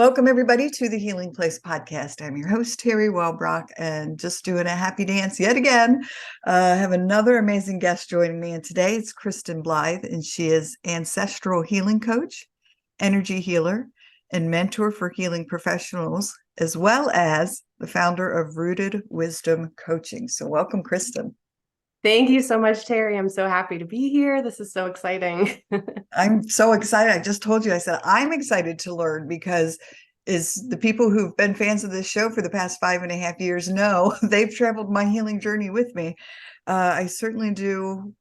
Welcome, everybody, to the Healing Place podcast. I'm your host, Teri Wellbrock, and just doing a happy dance yet again. I have another amazing guest joining me, and today it's Kristen Blythe, and she is Ancestral healing coach, energy healer, and mentor for healing professionals, as well as the founder of Rooted Wisdom Coaching. So welcome, Kristen. Thank you so much, Teri. I'm so happy to be here. This is so exciting. I'm so excited. I just told you, I said, I'm excited to learn because is the people who've been fans of this show for the past 5.5 years know they've traveled my healing journey with me. I certainly do.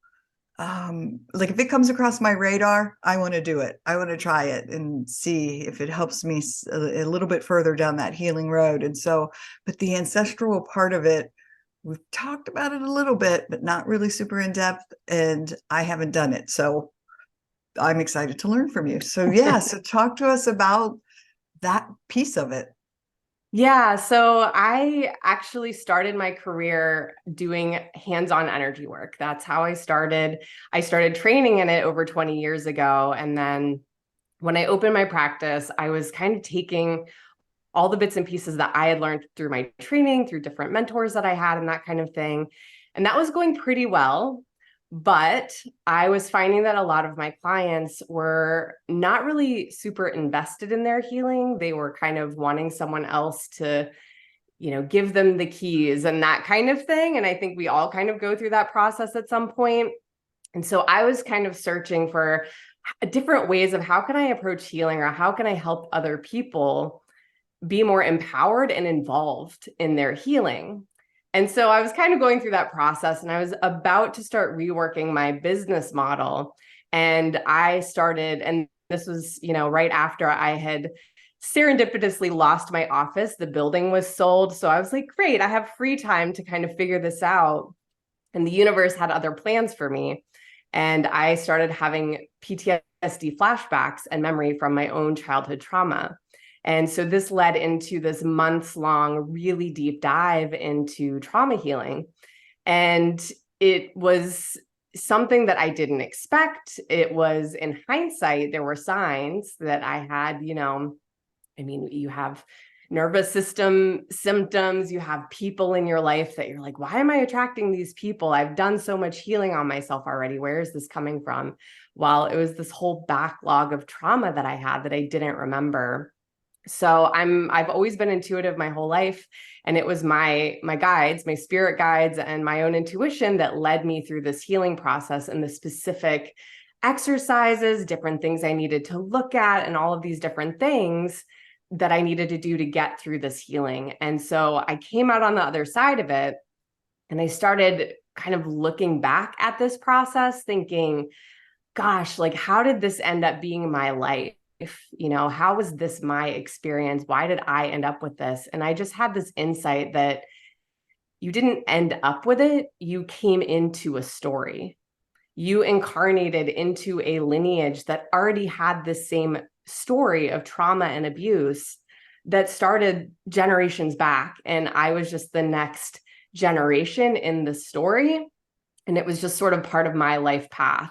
Like if it comes across my radar, I want to do it. I want to try it and see if it helps me a little bit further down that healing road. And so, but the ancestral part of it, we've talked about it a little bit, but not really super in depth. And I haven't done it. So I'm excited to learn from you. So yeah, so talk to us about that piece of it. Yeah, so I actually started my career doing hands-on energy work. That's how I started. I started training in it over 20 years ago. And then when I opened my practice, I was kind of taking all the bits and pieces that I had learned through my training, through different mentors that I had and that kind of thing. And that was going pretty well. But I was finding that a lot of my clients were not really super invested in their healing. They were kind of wanting someone else to, give them the keys and that kind of thing. And I think we all kind of go through that process at some point. And so I was kind of searching for different ways of how can I approach healing or how can I help other people be more empowered and involved in their healing. And so I was kind of going through that process and I was about to start reworking my business model. And I started, and this was, right after I had serendipitously lost my office. The building was sold. So I was like, great, I have free time to kind of figure this out. And the universe had other plans for me. And I started having PTSD flashbacks and memory from my own childhood trauma. And so this led into this months-long, really deep dive into trauma healing. And it was something that I didn't expect. It was, in hindsight, there were signs that I had, you have nervous system symptoms, you have people in your life that you're like, why am I attracting these people? I've done so much healing on myself already. Where is this coming from? Well, it was this whole backlog of trauma that I had that I didn't remember. So I've always been intuitive my whole life. And it was my guides, my spirit guides, and my own intuition that led me through this healing process and the specific exercises, different things I needed to look at, and all of these different things that I needed to do to get through this healing. And so I came out on the other side of it and I started kind of looking back at this process thinking, gosh, like, how did this end up being my life? How was this my experience? Why did I end up with this? And I just had this insight that you didn't end up with it. You came into a story. You incarnated into a lineage that already had the same story of trauma and abuse that started generations back. And I was just the next generation in the story. And it was just sort of part of my life path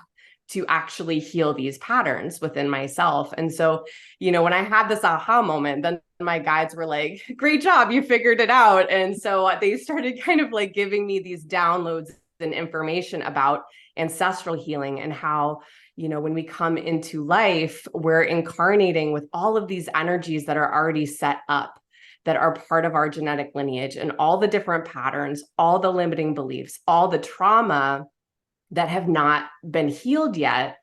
to actually heal these patterns within myself. And so, when I had this aha moment, then my guides were like, great job, you figured it out. And so they started kind of like giving me these downloads and information about ancestral healing and how, when we come into life, we're incarnating with all of these energies that are already set up, that are part of our genetic lineage, and all the different patterns, all the limiting beliefs, all the trauma that have not been healed yet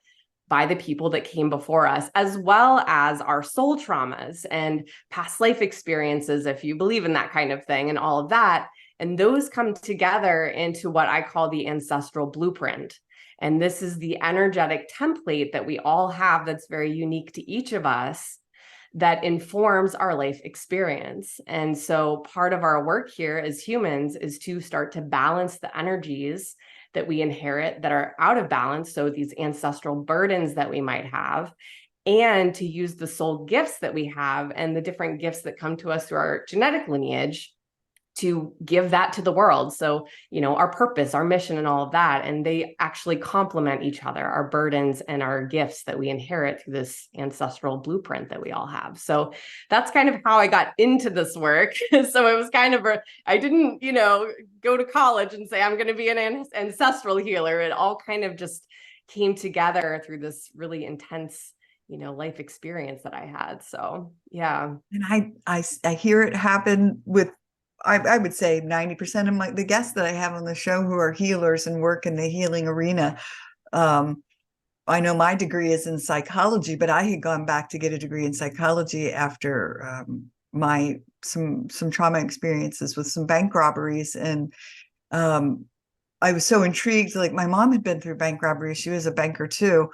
by the people that came before us, as well as our soul traumas and past life experiences, if you believe in that kind of thing, and all of that. And those come together into what I call the ancestral blueprint. And this is the energetic template that we all have that's very unique to each of us, that informs our life experience. And so part of our work here as humans is to start to balance the energies that we inherit that are out of balance. So these ancestral burdens that we might have, and to use the soul gifts that we have and the different gifts that come to us through our genetic lineage to give that to the world. So, our purpose, our mission, and all of that. And they actually complement each other, our burdens and our gifts that we inherit through this ancestral blueprint that we all have. So that's kind of how I got into this work. So it was kind of I didn't, go to college and say, I'm going to be an ancestral healer. It all kind of just came together through this really intense life experience that I had. So, yeah. And I hear it happen with, I would say 90% of the guests that I have on the show who are healers and work in the healing arena. I know my degree is in psychology, but I had gone back to get a degree in psychology after some trauma experiences with some bank robberies. And I was so intrigued. Like, my mom had been through bank robberies. She was a banker too,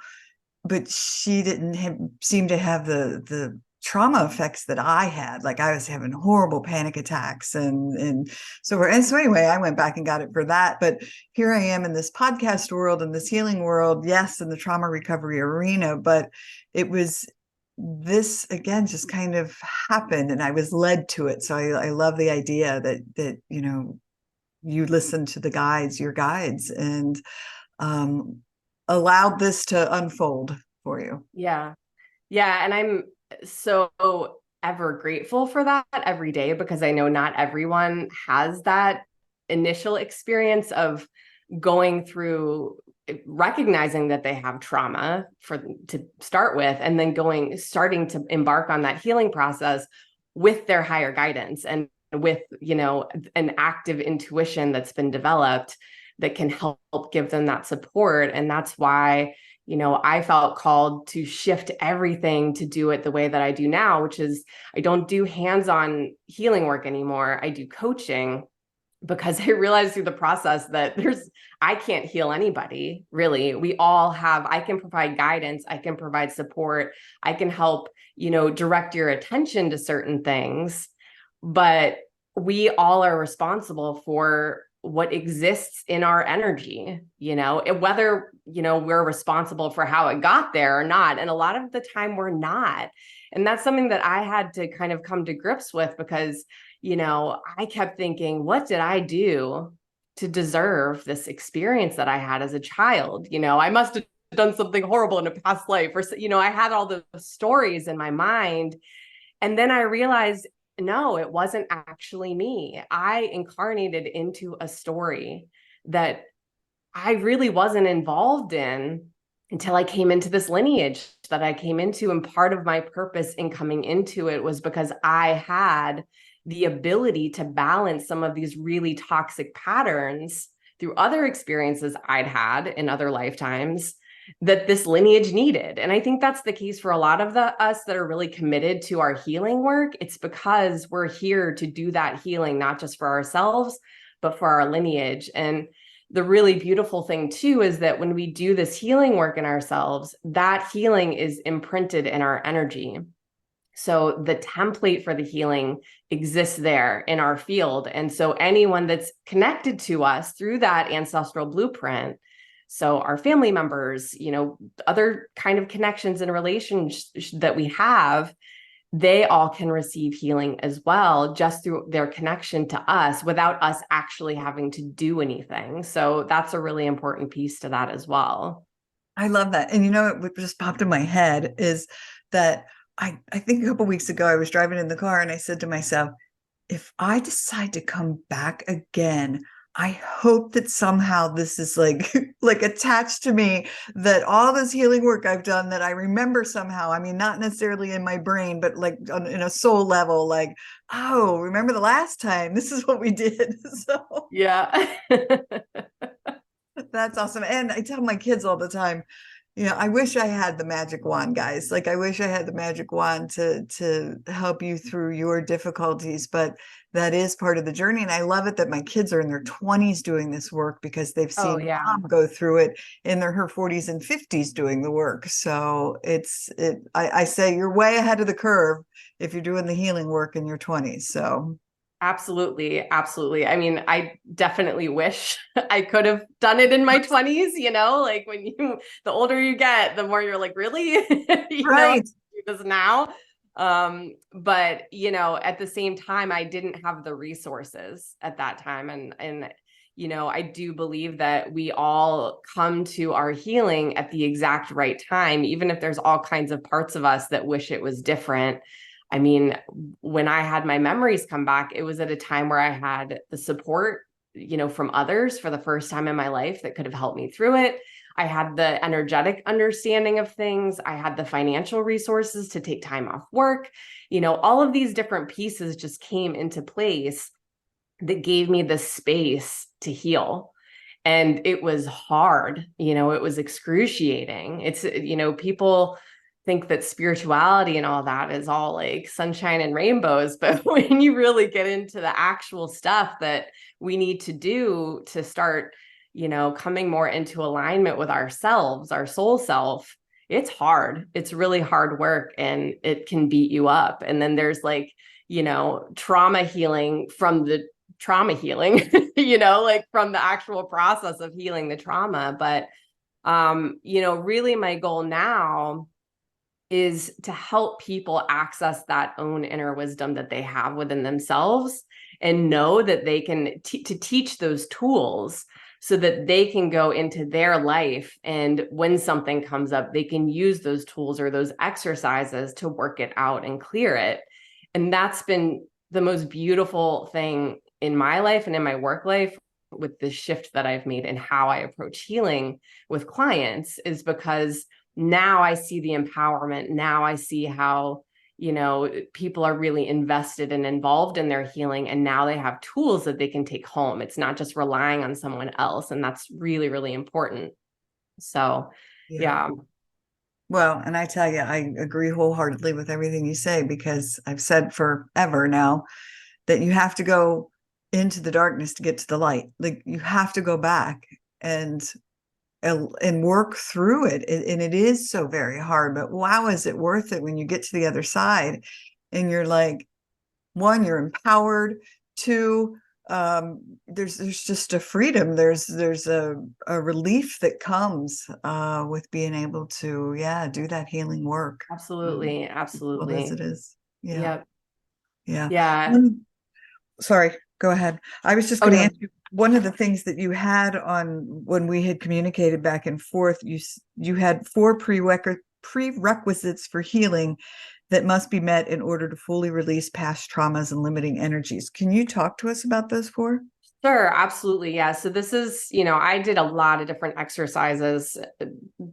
but she didn't seem to have the trauma effects that I had. Like, I was having horrible panic attacks and so anyway, I went back and got it for that. But here I am in this podcast world and this healing world, yes, in the trauma recovery arena, but it was this again just kind of happened and I was led to it. So I love the idea that you listen to your guides, and allowed this to unfold for you. Yeah. And I'm so ever grateful for that every day, because I know not everyone has that initial experience of going through recognizing that they have trauma to start with, and then starting to embark on that healing process with their higher guidance and with, an active intuition that's been developed that can help give them that support. And that's why, I felt called to shift everything to do it the way that I do now, which is I don't do hands-on healing work anymore. I do coaching, because I realized through the process that I can't heal anybody, really. I can provide guidance, I can provide support, I can help, direct your attention to certain things, but we all are responsible for what exists in our energy, whether, we're responsible for how it got there or not. And a lot of the time we're not. And that's something that I had to kind of come to grips with, because, I kept thinking, what did I do to deserve this experience that I had as a child? I must have done something horrible in a past life, or, I had all the stories in my mind. And then I realized, no, it wasn't actually me. I incarnated into a story that I really wasn't involved in until I came into this lineage that I came into. And part of my purpose in coming into it was because I had the ability to balance some of these really toxic patterns through other experiences I'd had in other lifetimes that this lineage needed. And I think that's the case for a lot of us that are really committed to our healing work. It's because we're here to do that healing, not just for ourselves, but for our lineage. And the really beautiful thing too is that when we do this healing work in ourselves, that healing is imprinted in our energy. So the template for the healing exists there in our field. And so anyone that's connected to us through that ancestral blueprint, so our family members, other kind of connections and relations that we have, they all can receive healing as well, just through their connection to us without us actually having to do anything. So that's a really important piece to that as well. I love that. And what just popped in my head is that I think a couple of weeks ago, I was driving in the car and I said to myself, if I decide to come back again, I hope that somehow this is like attached to me, that all this healing work I've done, that I remember somehow. I mean, not necessarily in my brain, but like in a soul level, like, oh, remember the last time? This is what we did. So yeah. That's awesome. And I tell my kids all the time, I wish I had the magic wand, guys. Like, I wish I had the magic wand to help you through your difficulties, but that is part of the journey. And I love it that my kids are in their 20s doing this work, because they've seen mom go through it in her 40s and 50s doing the work. So I say you're way ahead of the curve if you're doing the healing work in your 20s. So Absolutely. Absolutely. I mean, I definitely wish I could have done it in my 20s, like the older you get, the more you're like, really? Right. Do this now. But at the same time, I didn't have the resources at that time. And I do believe that we all come to our healing at the exact right time, even if there's all kinds of parts of us that wish it was different. I mean, when I had my memories come back, it was at a time where I had the support, from others for the first time in my life that could have helped me through it. I had the energetic understanding of things. I had the financial resources to take time off work. All of these different pieces just came into place that gave me the space to heal. And it was hard, it was excruciating. It's, people think that spirituality and all that is all like sunshine and rainbows. But when you really get into the actual stuff that we need to do to start, coming more into alignment with ourselves, our soul self, it's hard. It's really hard work, and it can beat you up. And then there's like, trauma healing from the trauma healing, like from the actual process of healing the trauma. But, really my goal now is to help people access that own inner wisdom that they have within themselves, and know that they can to teach those tools so that they can go into their life. And when something comes up, they can use those tools or those exercises to work it out and clear it. And that's been the most beautiful thing in my life and in my work life, with the shift that I've made in how I approach healing with clients, is because now I see the empowerment. Now I see how, people are really invested and involved in their healing. And now they have tools that they can take home. It's not just relying on someone else. And that's really, really important. So, yeah. Well, and I tell you, I agree wholeheartedly with everything you say, because I've said forever now that you have to go into the darkness to get to the light. Like, you have to go back and work through it. And it is so very hard, but wow, is it worth it when you get to the other side and you're like, one, you're empowered. Two, there's just a freedom. There's a relief that comes with being able to, do that healing work. Absolutely. Absolutely. As it is. Yeah. Yep. Yeah. Yeah. Sorry, go ahead. I was just Oh, going to no. ask you, one of the things that you had on when we had communicated back and forth, you had 4 prerequisites for healing that must be met in order to fully release past traumas and limiting energies. Can you talk to us about those 4? Sure, absolutely. Yeah. So this is, I did a lot of different exercises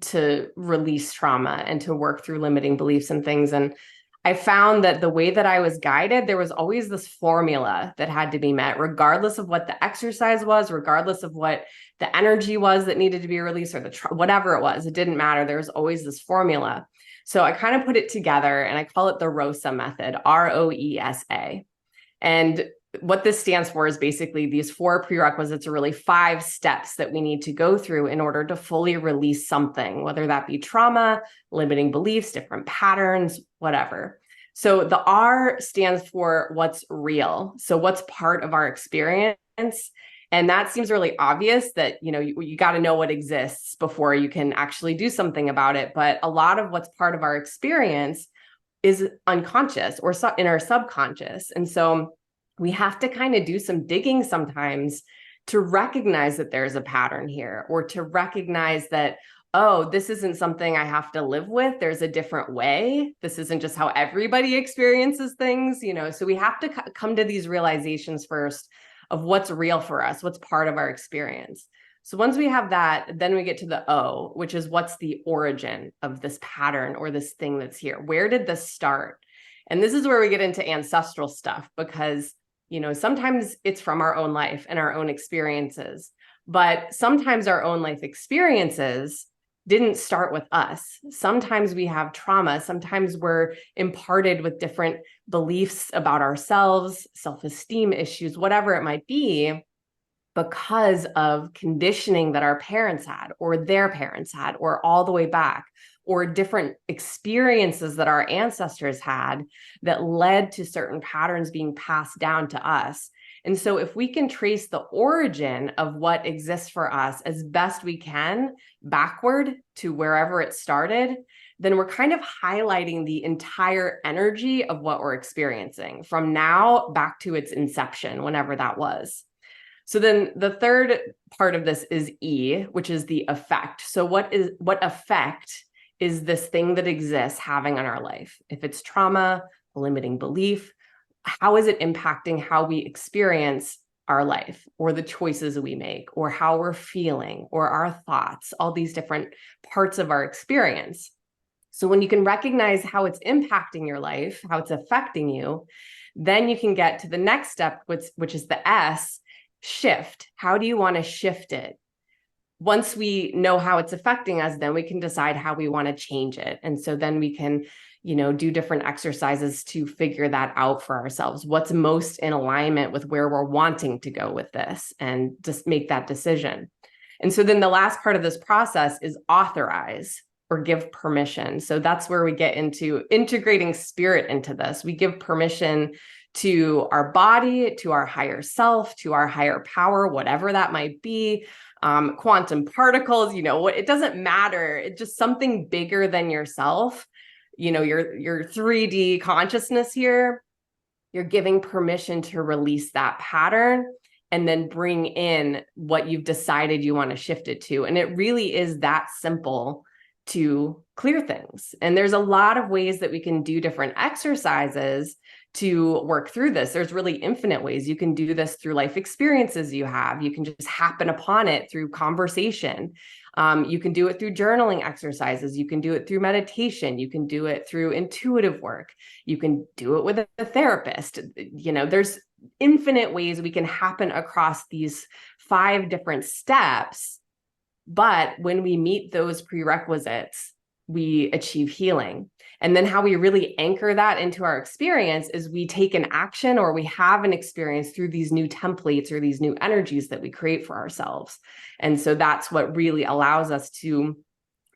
to release trauma and to work through limiting beliefs and things. And I found that the way that I was guided, there was always this formula that had to be met, regardless of what the exercise was, regardless of what the energy was that needed to be released, or whatever it was. It didn't matter. There was always this formula. So I kind of put it together, and I call it the ROSA method, ROESA. And what this stands for is basically these 4 prerequisites are really 5 steps that we need to go through in order to fully release something, whether that be trauma, limiting beliefs, different patterns, whatever. So the R stands for what's real. So what's part of our experience. And that seems really obvious that, you got to know what exists before you can actually do something about it. But a lot of what's part of our experience is unconscious or in our subconscious. And so we have to kind of do some digging sometimes to recognize that there's a pattern here, or to recognize that, oh, this isn't something I have to live with. There's a different way. This isn't just how everybody experiences things, so we have to come to these realizations first of what's real for us, what's part of our experience. So once we have that, then we get to the O, which is what's the origin of this pattern or this thing that's here? Where did this start? And this is where we get into ancestral stuff, because sometimes it's from our own life and our own experiences, but sometimes our own life experiences didn't start with us. Sometimes we have trauma. Sometimes we're imparted with different beliefs about ourselves, self-esteem issues, whatever it might be, because of conditioning that our parents had, or their parents had, or all the way back, or different experiences that our ancestors had that led to certain patterns being passed down to us. And so if we can trace the origin of what exists for us as best we can backward to wherever it started, then we're kind of highlighting the entire energy of what we're experiencing from now back to its inception, whenever that was. So then the third part of this is E, which is the effect. So what effect is this thing that exists having on our life? If it's trauma, a limiting belief, how is it impacting how we experience our life, or the choices we make, or how we're feeling, or our thoughts, all these different parts of our experience. So when you can recognize how it's impacting your life, how it's affecting you, then you can get to the next step, which is the S, shift. How do you want to shift it? Once we know how it's affecting us, then we can decide how we want to change it. And so then we can, do different exercises to figure that out for ourselves. What's most in alignment with where we're wanting to go with this, and just make that decision. And so then the last part of this process is authorize, or give permission. So that's where we get into integrating spirit into this. We give permission to our body, to our higher self, to our higher power, whatever that might be, quantum particles, it doesn't matter. It's just something bigger than yourself, your 3D consciousness here. You're giving permission to release that pattern and then bring in what you've decided you want to shift it to. And it really is that simple to clear things. And there's a lot of ways that we can do different exercises to work through this. There's really infinite ways. You can do this through life experiences you have. You can just happen upon it through conversation. You can do it through journaling exercises. You can do it through meditation. You can do it through intuitive work. You can do it with a therapist. There's infinite ways we can happen across these 5 different steps. But when we meet those prerequisites, we achieve healing. And then how we really anchor that into our experience is we take an action, or we have an experience through these new templates or these new energies that we create for ourselves. And so that's what really allows us to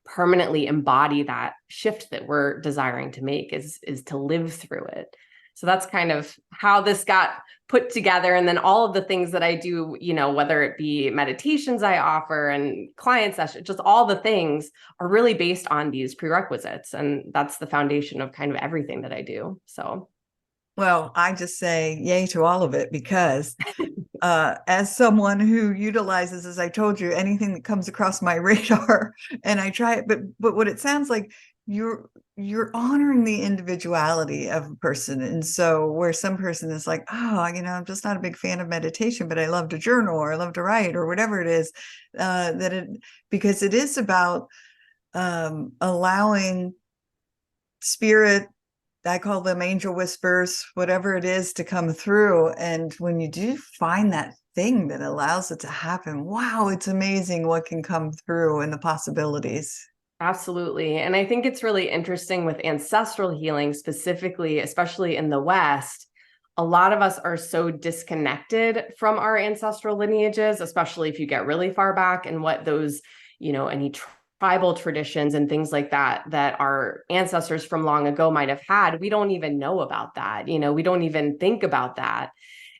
permanently embody that shift that we're desiring to make, is to live through it. So that's kind of how this got put together. And then all of the things that I do, whether it be meditations I offer and client sessions, just all the things are really based on these prerequisites. And that's the foundation of kind of everything that I do. So. Well, I just say yay to all of it, because as someone who utilizes, as I told you, anything that comes across my radar, and I try it, but what it sounds like, you're honoring the individuality of a person. And so where some person is like, oh, I'm just not a big fan of meditation, but I love to journal, or I love to write, or whatever it is, because it is about allowing spirit, I call them angel whispers, whatever it is, to come through. And when you do find that thing that allows it to happen, wow, it's amazing what can come through and the possibilities. Absolutely. And I think it's really interesting with ancestral healing specifically, especially in the West. A lot of us are so disconnected from our ancestral lineages, especially if you get really far back, and what those, any tribal traditions and things like that our ancestors from long ago might have had. We don't even know about that. We don't even think about that.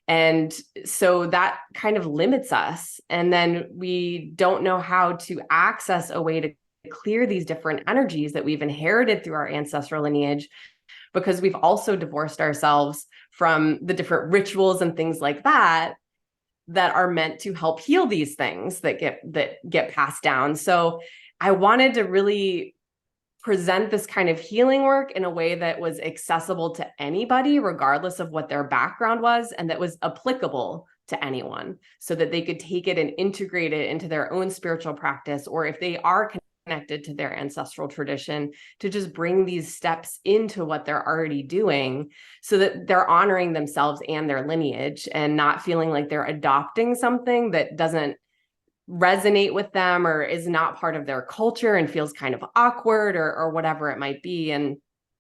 And so that kind of limits us. And then we don't know how to access a way to clear these different energies that we've inherited through our ancestral lineage, because we've also divorced ourselves from the different rituals and things like that are meant to help heal these things that get passed down. So I wanted to really present this kind of healing work in a way that was accessible to anybody, regardless of what their background was, and that was applicable to anyone, so that they could take it and integrate it into their own spiritual practice, or if they are connected to their ancestral tradition, to just bring these steps into what they're already doing, so that they're honoring themselves and their lineage, and not feeling like they're adopting something that doesn't resonate with them, or is not part of their culture and feels kind of awkward, or whatever it might be. And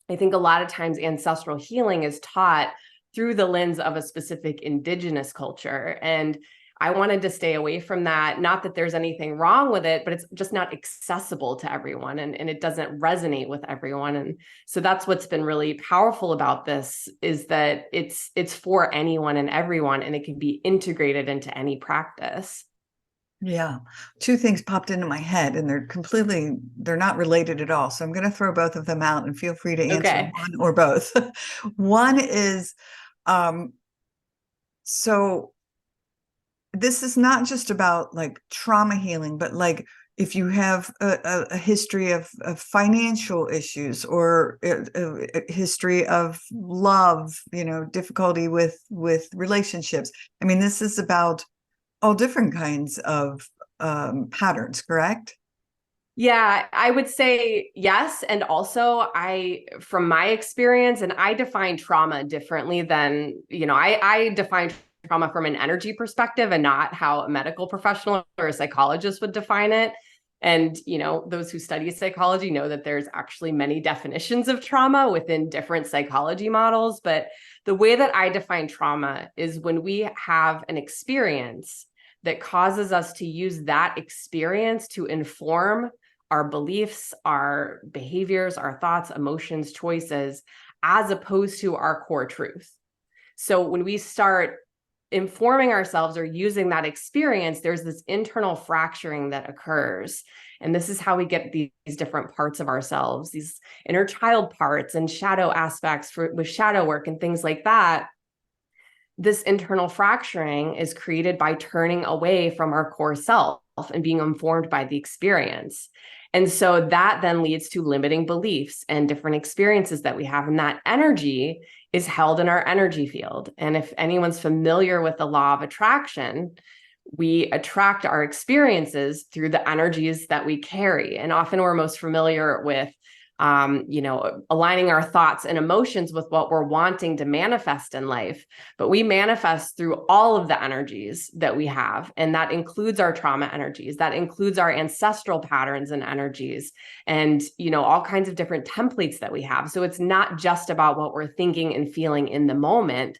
I think a lot of times ancestral healing is taught through the lens of a specific indigenous culture. And I wanted to stay away from that. Not that there's anything wrong with it, but it's just not accessible to everyone, and it doesn't resonate with everyone. And so that's what's been really powerful about this, is that it's for anyone and everyone, and it can be integrated into any practice. Yeah. Two things popped into my head and they're not related at all. So I'm going to throw both of them out and feel free to answer Okay. one or both. One is, um, so this is not just about like trauma healing, but like if you have a history of financial issues or a history of love, difficulty with relationships. I mean, this is about all different kinds of patterns, correct? Yeah, I would say yes. And also, from my experience, and I define trauma differently than, I define trauma from an energy perspective and not how a medical professional or a psychologist would define it. And, those who study psychology know that there's actually many definitions of trauma within different psychology models. But the way that I define trauma is when we have an experience that causes us to use that experience to inform our beliefs, our behaviors, our thoughts, emotions, choices, as opposed to our core truth. So when we start informing ourselves or using that experience, there's this internal fracturing that occurs. And this is how we get these different parts of ourselves, these inner child parts and shadow aspects with shadow work and things like that. This internal fracturing is created by turning away from our core self and being informed by the experience. And so that then leads to limiting beliefs and different experiences that we have. And that energy is held in our energy field. And if anyone's familiar with the law of attraction, we attract our experiences through the energies that we carry. And often we're most familiar with aligning our thoughts and emotions with what we're wanting to manifest in life. But we manifest through all of the energies that we have. And that includes our trauma energies, that includes our ancestral patterns and energies, and, all kinds of different templates that we have. So it's not just about what we're thinking and feeling in the moment.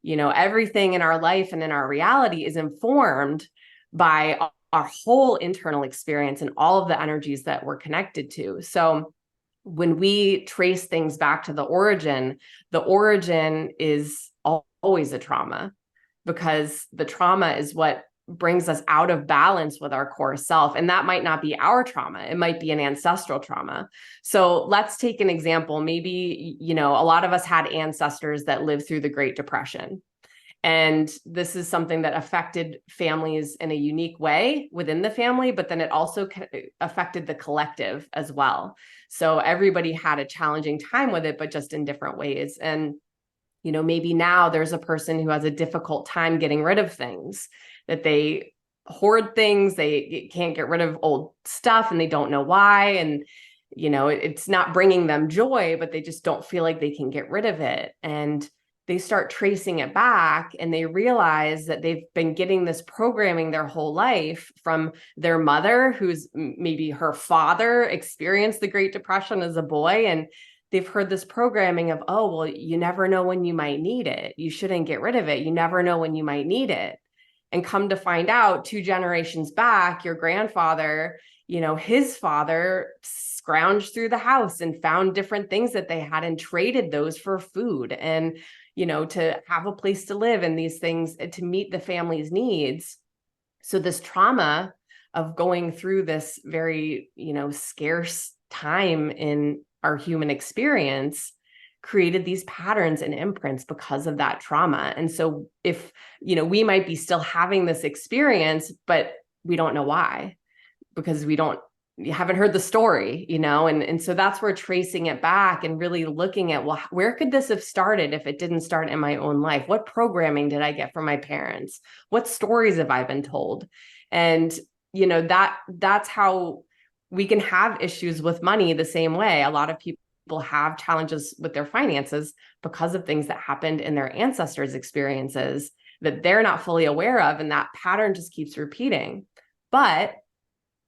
Everything in our life and in our reality is informed by our whole internal experience and all of the energies that we're connected to. So when we trace things back to the origin is always a trauma, because the trauma is what brings us out of balance with our core self. And that might not be our trauma. It might be an ancestral trauma. So let's take an example. Maybe, a lot of us had ancestors that lived through the Great Depression. And this is something that affected families in a unique way within the family, but then it also affected the collective as well. So everybody had a challenging time with it, but just in different ways. And, maybe now there's a person who has a difficult time getting rid of things, that they hoard things, they can't get rid of old stuff and they don't know why. And, it's not bringing them joy, but they just don't feel like they can get rid of it. And they start tracing it back and they realize that they've been getting this programming their whole life from their mother, who's maybe her father experienced the Great Depression as a boy. And they've heard this programming of, oh, well, you never know when you might need it. You shouldn't get rid of it. You never know when you might need it. And come to find out 2 generations back, your grandfather, his father scrounged through the house and found different things that they had and traded those for food and, to have a place to live and these things to meet the family's needs. So this trauma of going through this very, scarce time in our human experience created these patterns and imprints because of that trauma. And so if, we might be still having this experience, but we don't know why, because you haven't heard the story, and so that's where tracing it back and really looking at, well, where could this have started if it didn't start in my own life? What programming did I get from my parents? What stories have I been told? And, that's how we can have issues with money the same way. A lot of people have challenges with their finances because of things that happened in their ancestors' experiences that they're not fully aware of. And that pattern just keeps repeating. But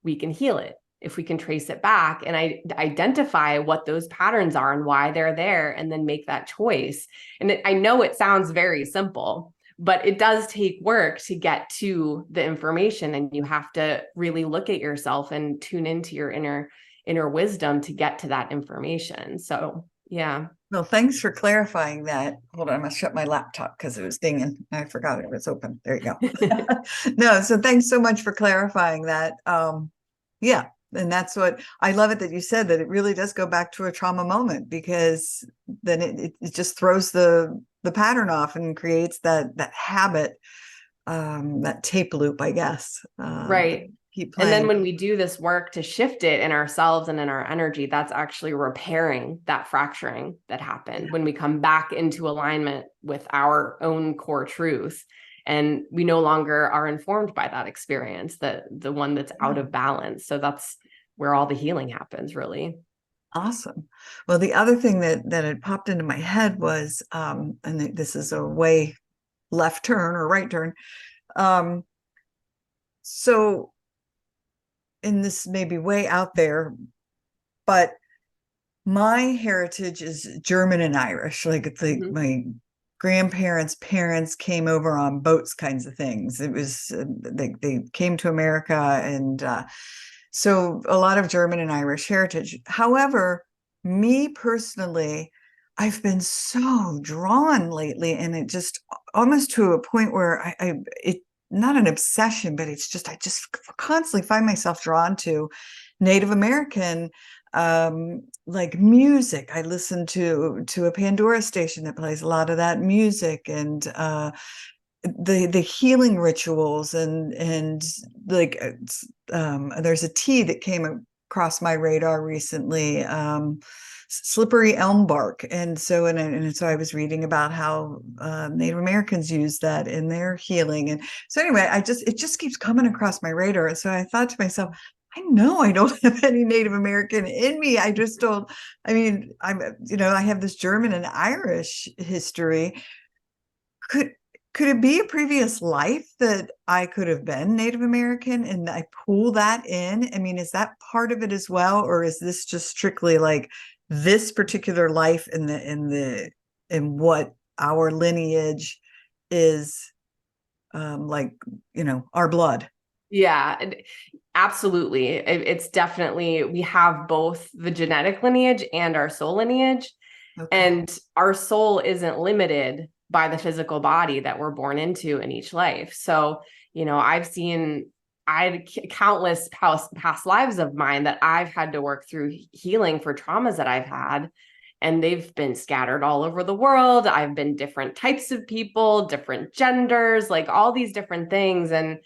we can heal it if we can trace it back and identify what those patterns are and why they're there, and then make that choice. And I know it sounds very simple, but it does take work to get to the information, and you have to really look at yourself and tune into your inner wisdom to get to that information. So Yeah. Well, thanks for clarifying that. Hold on, I'm gonna shut my laptop because it was dinging. I forgot it was open. There you go. No, so thanks so much for clarifying that. Yeah, and that's what I love it that you said that it really does go back to a trauma moment, because then it just throws the pattern off and creates that habit, that tape loop, I guess. Right. Keep And then playing. when we do this work to shift it in ourselves and in our energy, that's actually repairing that fracturing that happened when we come back into alignment with our own core truth. And we no longer are informed by that experience, that the one that's out of balance. So that's where all the healing happens, really. Awesome. Well, the other thing that had popped into my head was, and this is a way left turn or right turn. So, and this may be way out there, but my heritage is German and Irish. Like my grandparents' parents came over on boats, kinds of things. It was they came to America, and so a lot of German and Irish heritage. However, me personally, I've been so drawn lately, and it just almost to a point where it not an obsession, but it's just I just constantly find myself drawn to Native American, like music. I listen to a Pandora station that plays a lot of that music, and the healing rituals, and like there's a tea that came across my radar recently, slippery elm bark. And so I was reading about how Native Americans use that in their healing. And so anyway, it just keeps coming across my radar. And so I thought to myself, I know I don't have any Native American in me. I just don't. I mean, I have this German and Irish history. Could could it be a previous life that I could have been Native American and I pull that in? I mean, is that part of it as well, or is this just strictly like this particular life in what our lineage is, like, our blood? Yeah, absolutely. It's definitely, we have both the genetic lineage and our soul lineage. Okay. And our soul isn't limited by the physical body that we're born into in each life. So, I had countless past lives of mine that I've had to work through healing for traumas that I've had. And they've been scattered all over the world. I've been different types of people, different genders, like all these different things. And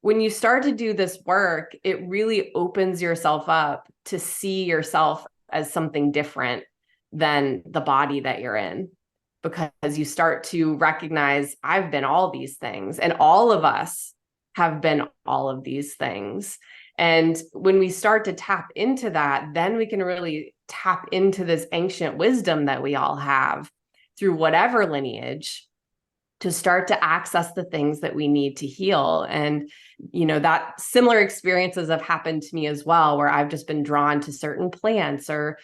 when you start to do this work, it really opens yourself up to see yourself as something different than the body that you're in, because you start to recognize I've been all these things, and all of us have been all of these things. And when we start to tap into that, then we can really tap into this ancient wisdom that we all have through whatever lineage, to start to access the things that we need to heal. And, that similar experiences have happened to me as well, where I've just been drawn to certain plants or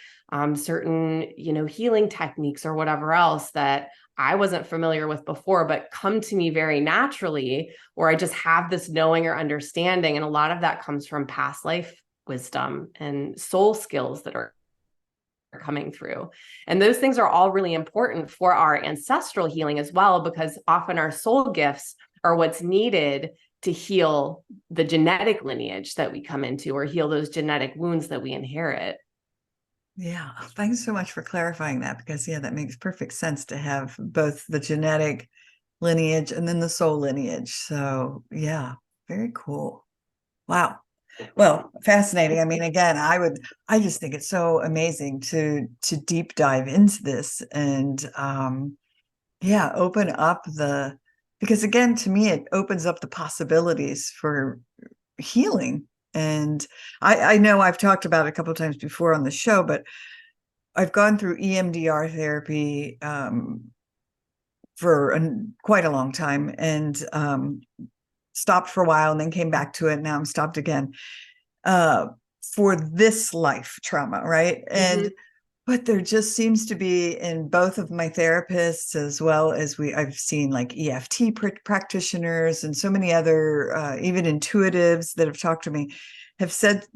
certain, healing techniques or whatever else that I wasn't familiar with before, but come to me very naturally, or I just have this knowing or understanding. And a lot of that comes from past life wisdom and soul skills that are coming through. And those things are all really important for our ancestral healing as well, because often our soul gifts are what's needed to heal the genetic lineage that we come into, or heal those genetic wounds that we inherit. Yeah, thanks so much for clarifying that, because that makes perfect sense to have both the genetic lineage and then the soul lineage. So yeah, very cool. Wow. Well, fascinating. I mean, again, I just think it's so amazing to deep dive into this, and open up because again, to me, it opens up the possibilities for healing. And I know I've talked about it a couple of times before on the show, but I've gone through EMDR therapy for quite a long time, and stopped for a while and then came back to it. Now I'm stopped again, for this life trauma, right? And but there just seems to be, in both of my therapists, as well as I've seen like EFT practitioners and so many other even intuitives that have talked to me, have said,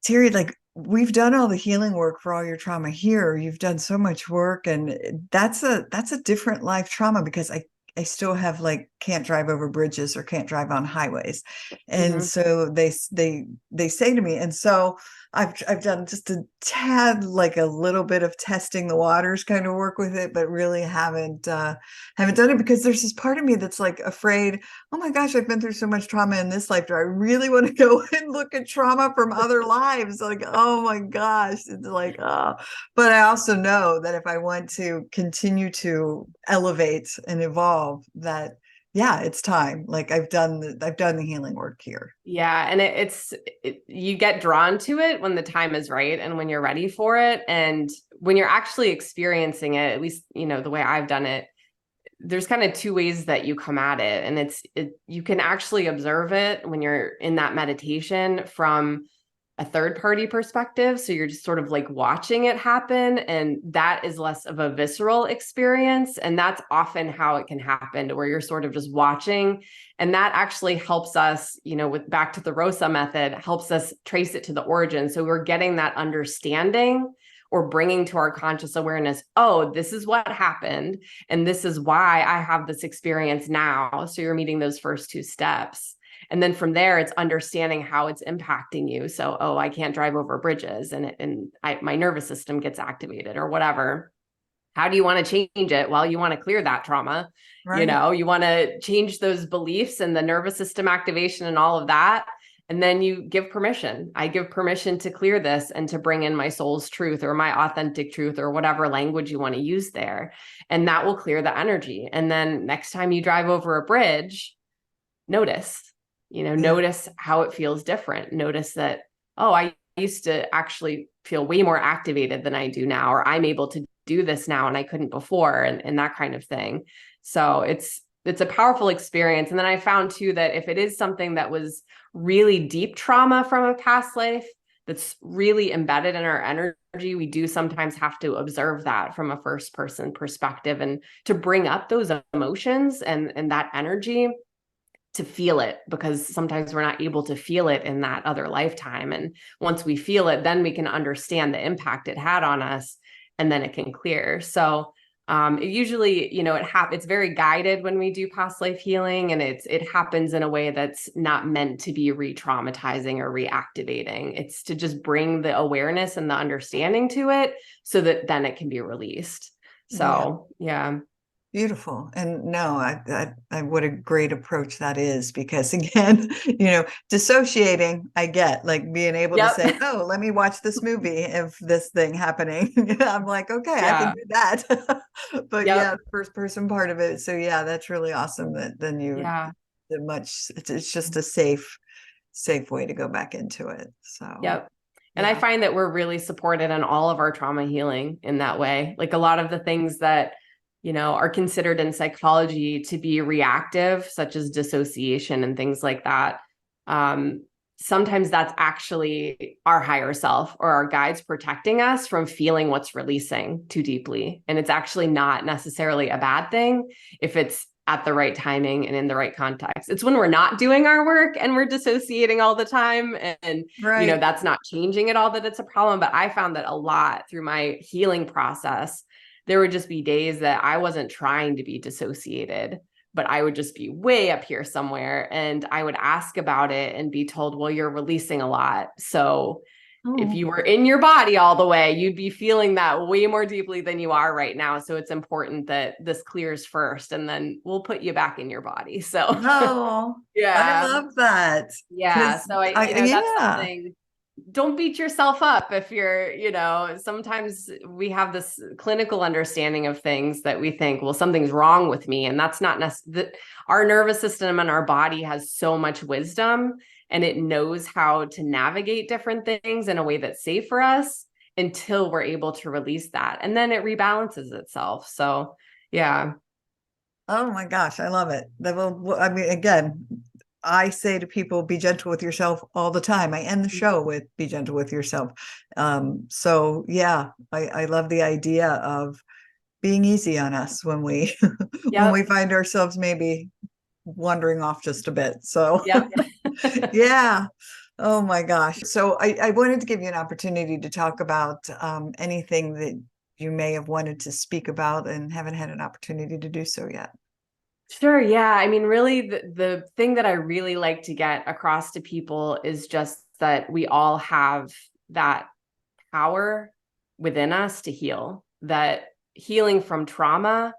Teri, like, we've done all the healing work for all your trauma here. You've done so much work, and that's a different life trauma, because I still have like can't drive over bridges or can't drive on highways. And Mhm. so they say to me, and so I've done just a tad, like a little bit of testing the waters kind of work with it, but really haven't done it, because there's this part of me that's like afraid, oh my gosh, I've been through so much trauma in this life. Do I really want to go and look at trauma from other lives? Like, oh my gosh, it's like, oh. But I also know that if I want to continue to elevate and evolve, that yeah, it's time. Like I've done the healing work here. Yeah, and you get drawn to it when the time is right and when you're ready for it, and when you're actually experiencing it, at least, the way I've done it, there's kind of two ways that you come at it. And you can actually observe it when you're in that meditation from a third party perspective. So you're just sort of like watching it happen. And that is less of a visceral experience. And that's often how it can happen, where you're sort of just watching. And that actually helps us, with back to the ROSA method, helps us trace it to the origin. So we're getting that understanding, or bringing to our conscious awareness, oh, this is what happened. And this is why I have this experience now. So you're meeting those first two steps. And then from there, it's understanding how it's impacting you. So, oh, I can't drive over bridges, and my nervous system gets activated or whatever. How do you want to change it? Well, you want to clear that trauma. Right. You want to change those beliefs and the nervous system activation and all of that. And then you give permission. I give permission to clear this and to bring in my soul's truth or my authentic truth or whatever language you want to use there. And that will clear the energy. And then next time you drive over a bridge, notice. Notice how it feels different. Notice that, oh, I used to actually feel way more activated than I do now, or I'm able to do this now and I couldn't before, and that kind of thing. So it's a powerful experience. And then I found too that if it is something that was really deep trauma from a past life that's really embedded in our energy, we do sometimes have to observe that from a first person perspective, and to bring up those emotions and that energy, to feel it, because sometimes we're not able to feel it in that other lifetime. And once we feel it, then we can understand the impact it had on us, and then it can clear. So it usually, it's very guided when we do past life healing, and it happens in a way that's not meant to be re-traumatizing or reactivating. It's to just bring the awareness and the understanding to it, so that then it can be released. So yeah. Beautiful. And no, what a great approach that is, because again, dissociating, I get, like being able to say, oh, let me watch this movie of this thing happening. I'm like, okay, I can do that. But yeah, the first person part of it. So yeah, that's really awesome that then it's just a safe way to go back into it. So And I find that we're really supported in all of our trauma healing in that way. Like a lot of the things that are considered in psychology to be reactive, such as dissociation and things like that. Sometimes that's actually our higher self or our guides protecting us from feeling what's releasing too deeply. And it's actually not necessarily a bad thing if it's at the right timing and in the right context. It's when we're not doing our work and we're dissociating all the time, and that's not changing at all, that it's a problem. But I found that a lot through my healing process. There would just be days that I wasn't trying to be dissociated, but I would just be way up here somewhere, and I would ask about it and be told, well, you're releasing a lot. So if you were in your body all the way, you'd be feeling that way more deeply than you are right now. So it's important that this clears first, and then we'll put you back in your body. So I love that. Yeah. So that's something. Don't beat yourself up if you're, sometimes we have this clinical understanding of things that we think, well, something's wrong with me. And that's not necessarily. Our nervous system and our body has so much wisdom, and it knows how to navigate different things in a way that's safe for us until we're able to release that. And then it rebalances itself. So, yeah. Oh my gosh, I love it. I mean, again, I say to people, be gentle with yourself all the time. I end the show with be gentle with yourself. So yeah, I love the idea of being easy on us when we when we find ourselves maybe wandering off just a bit. So yeah. Oh my gosh. So I wanted to give you an opportunity to talk about anything that you may have wanted to speak about and haven't had an opportunity to do so yet. Sure. Yeah. I mean, really, the thing that I really like to get across to people is just that we all have that power within us to heal, that healing from trauma,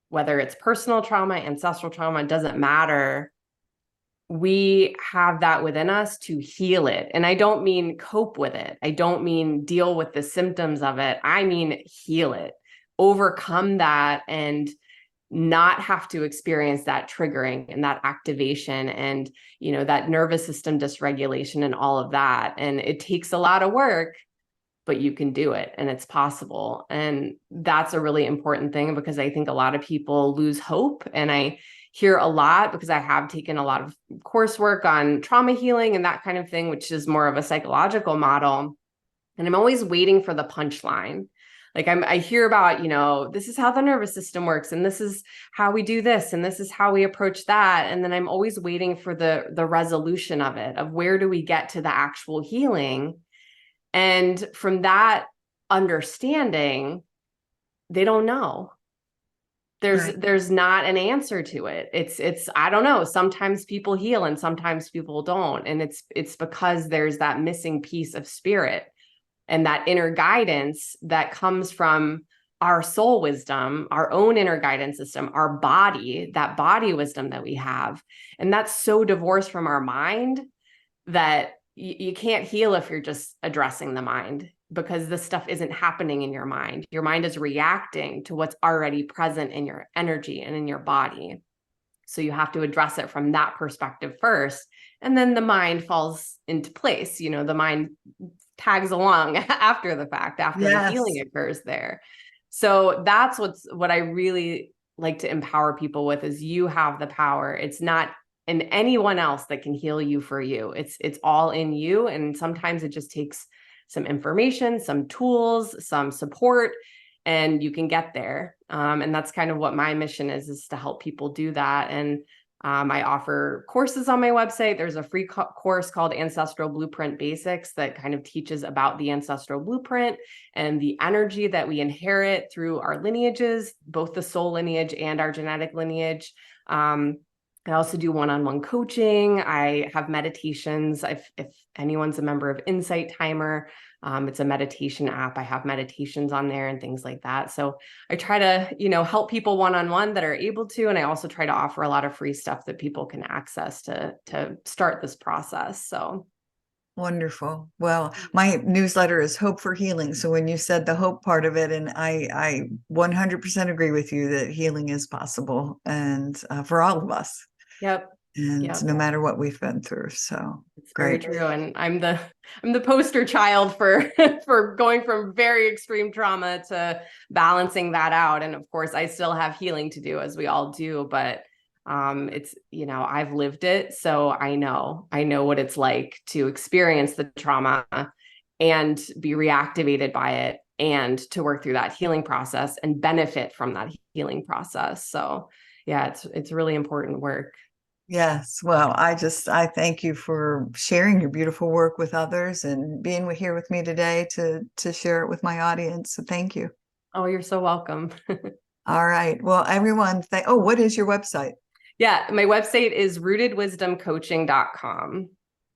whether it's personal trauma, ancestral trauma, it doesn't matter. We have that within us to heal it. And I don't mean cope with it. I don't mean deal with the symptoms of it. I mean heal it, overcome that, and not have to experience that triggering and that activation and, that nervous system dysregulation and all of that. And it takes a lot of work, but you can do it and it's possible. And that's a really important thing, because I think a lot of people lose hope. And I hear a lot, because I have taken a lot of coursework on trauma healing and that kind of thing, which is more of a psychological model. And I'm always waiting for the punchline. Like I hear about, this is how the nervous system works, and this is how we do this, and this is how we approach that. And then I'm always waiting for the resolution of it, of where do we get to the actual healing. And from that understanding, they don't know. There's not an answer to it. It's I don't know. Sometimes people heal and sometimes people don't. And it's because there's that missing piece of spirit and that inner guidance that comes from our soul wisdom, our own inner guidance system, our body, that body wisdom that we have. And that's so divorced from our mind that you can't heal if you're just addressing the mind, because this stuff isn't happening in your mind. Your mind is reacting to what's already present in your energy and in your body. So you have to address it from that perspective first. And then the mind falls into place. The mind tags along after the fact, after the healing occurs there. So that's what I really like to empower people with, is you have the power. It's not in anyone else that can heal you for you. It's all in you. And sometimes it just takes some information, some tools, some support, and you can get there. And that's kind of what my mission is to help people do that. And I offer courses on my website. There's a free course called Ancestral Blueprint Basics that kind of teaches about the ancestral blueprint and the energy that we inherit through our lineages, both the soul lineage and our genetic lineage. I also do one-on-one coaching. I have meditations. If anyone's a member of Insight Timer, it's a meditation app. I have meditations on there and things like that. So I try to, help people one-on-one that are able to. And I also try to offer a lot of free stuff that people can access to start this process. So Wonderful. Well, my newsletter is Hope for Healing. So when you said the hope part of it, and I 100% agree with you that healing is possible, and for all of us. Yep. And no matter what we've been through. So it's very true. And I'm the poster child for for going from very extreme trauma to balancing that out. And of course, I still have healing to do, as we all do, but it's, I've lived it. So I know what it's like to experience the trauma and be reactivated by it, and to work through that healing process and benefit from that healing process. So yeah, it's really important work. Yes. Well, I thank you for sharing your beautiful work with others and being here with me today to share it with my audience. So thank you. Oh, you're so welcome. All right. Well, everyone, what is your website? Yeah, my website is rootedwisdomcoaching.com.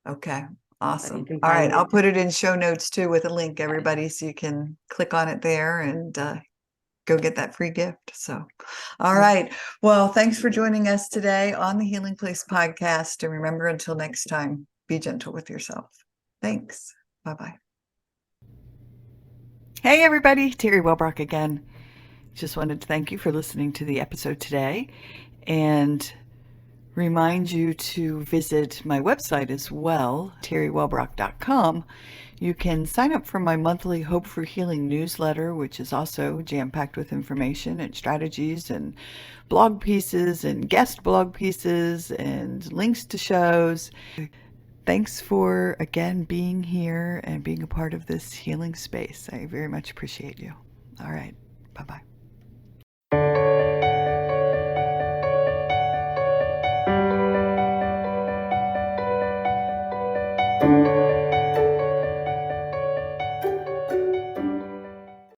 Okay. Awesome. All right. I'll put it in show notes too with a link, everybody, so you can click on it there and go get that free gift. So, all right. Well, thanks for joining us today on the Healing Place podcast. And remember, until next time, be gentle with yourself. Thanks. Bye-bye. Hey, everybody. Teri Wellbrock again. Just wanted to thank you for listening to the episode today and remind you to visit my website as well, teriwellbrock.com. You can sign up for my monthly Hope for Healing newsletter, which is also jam-packed with information and strategies and blog pieces and guest blog pieces and links to shows. Thanks for, again, being here and being a part of this healing space. I very much appreciate you. All right. Bye-bye.